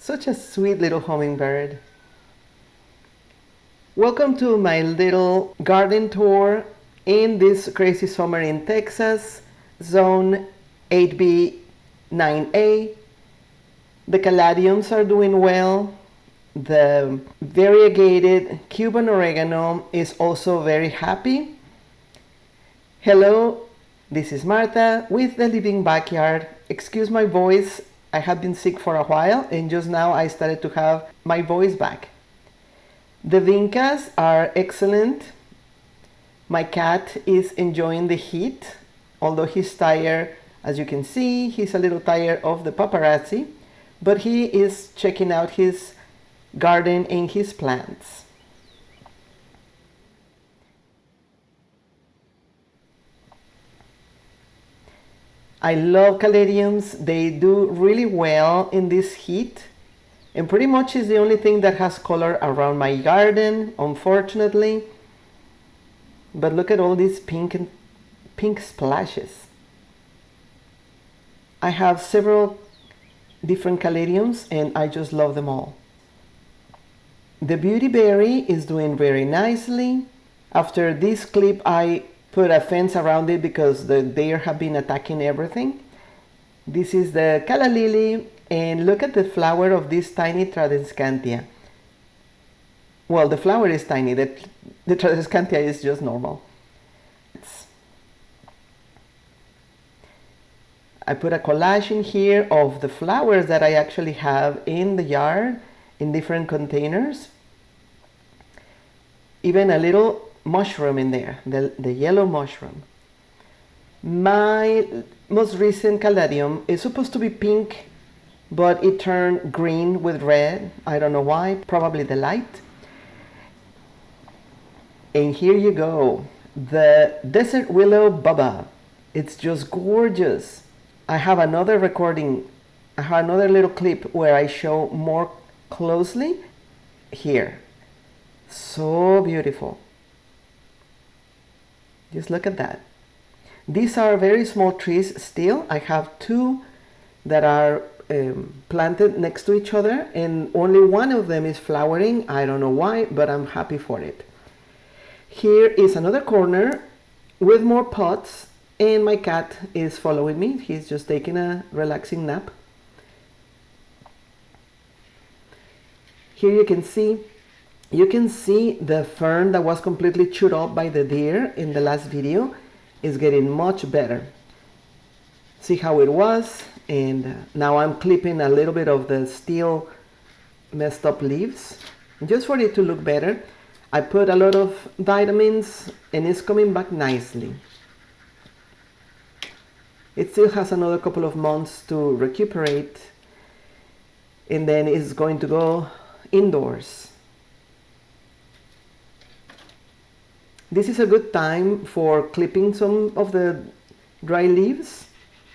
Such a sweet little hummingbird. Welcome to my little garden tour in this crazy summer in Texas, zone 8B, 9A. The caladiums are doing well. The variegated Cuban oregano is also very happy. Hello, this is Marta with the Living Backyard. Excuse my voice, I have been sick for a while and just now I started to have my voice back. The vincas are excellent. My cat is enjoying the heat, although he's tired. As you can see, he's a little tired of the paparazzi, but he is checking out his garden and his plants. I love caladiums. They do really well in this heat, and pretty much is the only thing that has color around my garden, unfortunately. But look at all these pink splashes. I have several different caladiums and I just love them all. The beautyberry is doing very nicely. After this clip I put a fence around it because the deer have been attacking everything. This is the calla lily, and look at the flower of this tiny Tradescantia. Well, the flower is tiny, the Tradescantia is just normal. I put a collage in here of the flowers that I actually have in the yard in different containers. Even a little mushroom in there, the yellow mushroom. My most recent caladium is supposed to be pink, but it turned green with red. I don't know why, probably the light. And here you go, the desert willow Bubba. It's just gorgeous. I have another recording, I have another little clip where I show more closely here. So beautiful. Just look at that. These are very small trees still. I have two that are planted next to each other and only one of them is flowering. I don't know why, but I'm happy for it. Here is another corner with more pots and my cat is following me. He's just taking a relaxing nap. Here you can see the fern that was completely chewed up by the deer in the last video is getting much better. See how it was, and now I'm clipping a little bit of the still messed up leaves just for it to look better. I put a lot of vitamins and it's coming back nicely. It still has another couple of months to recuperate and then it's going to go indoors. This is a good time for clipping some of the dry leaves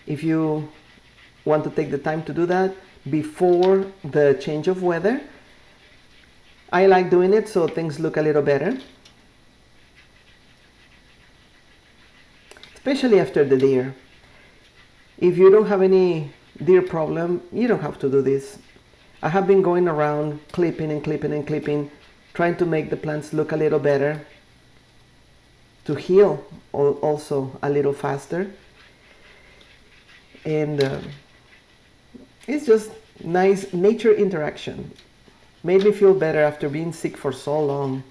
if you want to take the time to do that before the change of weather. I like doing it so things look a little better, especially after the deer. If you don't have any deer problem, you don't have to do this. I have been going around clipping and clipping and clipping, trying to make the plants look a little better, to heal also a little faster. And it's just nice nature interaction. Made me feel better after being sick for so long.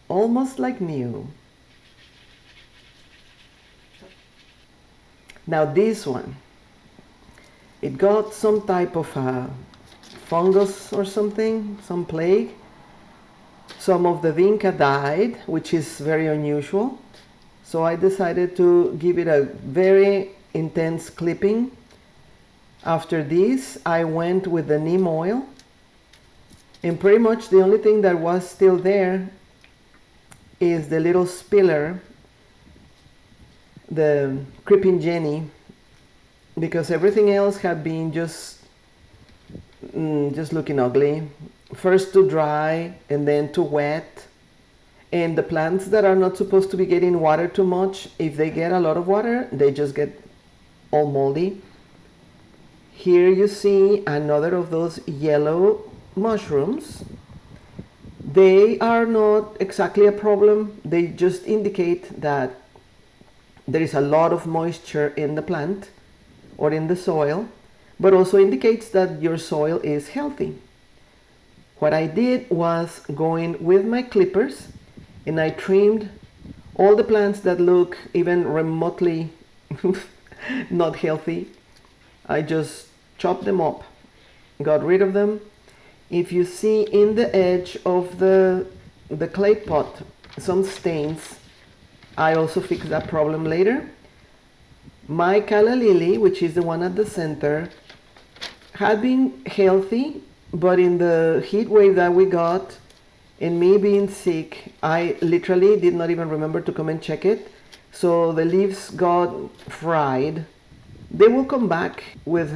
Almost like new. Now this one, it got some type of fungus or something, some plague. Some of the vinca died, which is very unusual. So I decided to give it a very intense clipping. After this, I went with the neem oil. And pretty much the only thing that was still there is the little spiller, the creeping Jenny, because everything else had been just looking ugly. First too dry and then too wet And the plants that are not supposed to be getting water too much, if they get a lot of water, they just get all moldy. Here you see another of those yellow mushrooms. They are not exactly a problem. They just indicate that there is a lot of moisture in the plant or in the soil, but also indicates that your soil is healthy. What I did was go in with my clippers and I trimmed all the plants that look even remotely not healthy. I just chopped them up, got rid of them. If you see in the edge of the clay pot some stains, I also fixed that problem later. My calla lily, which is the one at the center, had been healthy, but in the heat wave that we got and me being sick, I literally did not even remember to come and check it. So the leaves got fried. They will come back with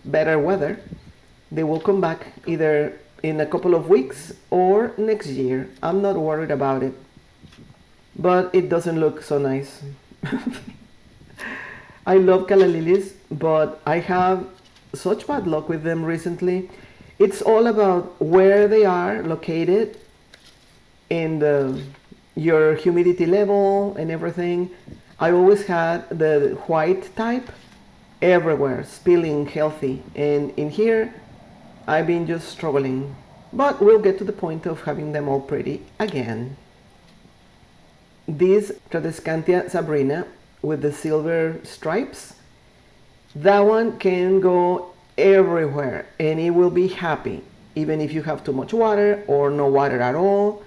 better weather. They will come back either in a couple of weeks or next year. I'm not worried about it. But it doesn't look so nice. I love calla lilies, but I have such bad luck with them recently. It's all about where they are located and your humidity level and everything. I always had the white type everywhere, spilling healthy. And in here, I've been just struggling. But we'll get to the point of having them all pretty again. This Tradescantia sabrina with the silver stripes, that one can go everywhere and it will be happy, even if you have too much water or no water at all.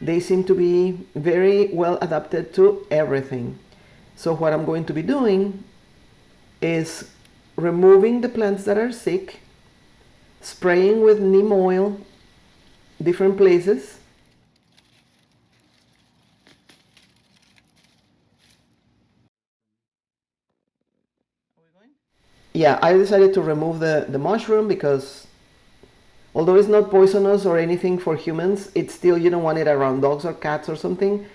They seem to be very well adapted to everything. So what I'm going to be doing is removing the plants that are sick, spraying with neem oil different places. Yeah, I decided to remove the mushroom because although it's not poisonous or anything for humans, it's still, you don't want it around dogs or cats or something.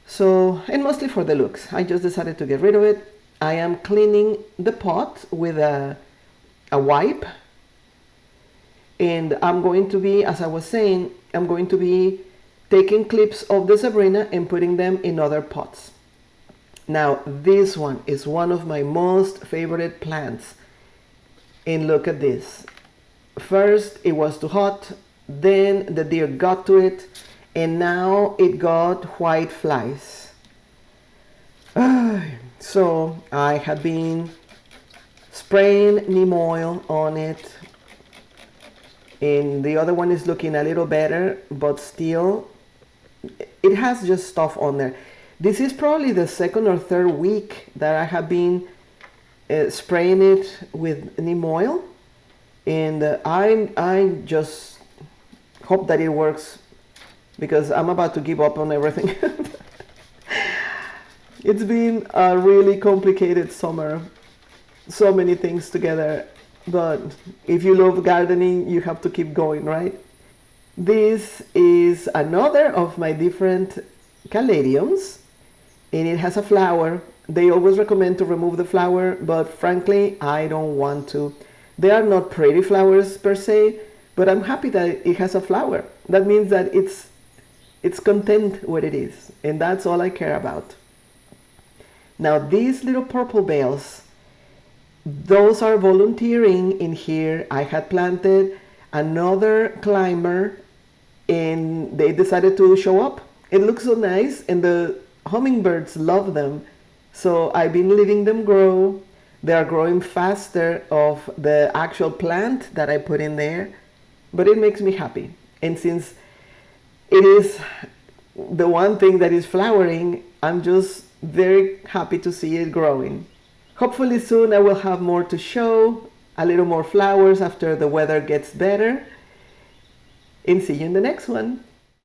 So, and mostly for the looks, I just decided to get rid of it. I am cleaning the pot with a wipe. And I'm going to be, as I was saying, I'm going to be taking clips of the Sabrina and putting them in other pots. Now, this one is one of my most favorite plants. And look at this. First, it was too hot. Then the deer got to it. And now it got white flies. So I had been spraying neem oil on it. And the other one is looking a little better, but still, it has just stuff on there. This is probably the second or third week that I have been spraying it with neem oil, and I just hope that it works because I'm about to give up on everything. It's been a really complicated summer, so many things together, but if you love gardening, you have to keep going, right? This is another of my different caladiums, and it has a flower. They always recommend to remove the flower, but frankly, I don't want to. They are not pretty flowers per se, but I'm happy that it has a flower. That means that it's content what it is, and that's all I care about. Now these little purple bells, those are volunteering in here. I had planted another climber and they decided to show up. It looks so nice and the hummingbirds love them. So I've been letting them grow. They are growing faster of the actual plant that I put in there, but it makes me happy. And since it is the one thing that is flowering, I'm just very happy to see it growing. Hopefully soon I will have more to show, a little more flowers after the weather gets better. And see you in the next one.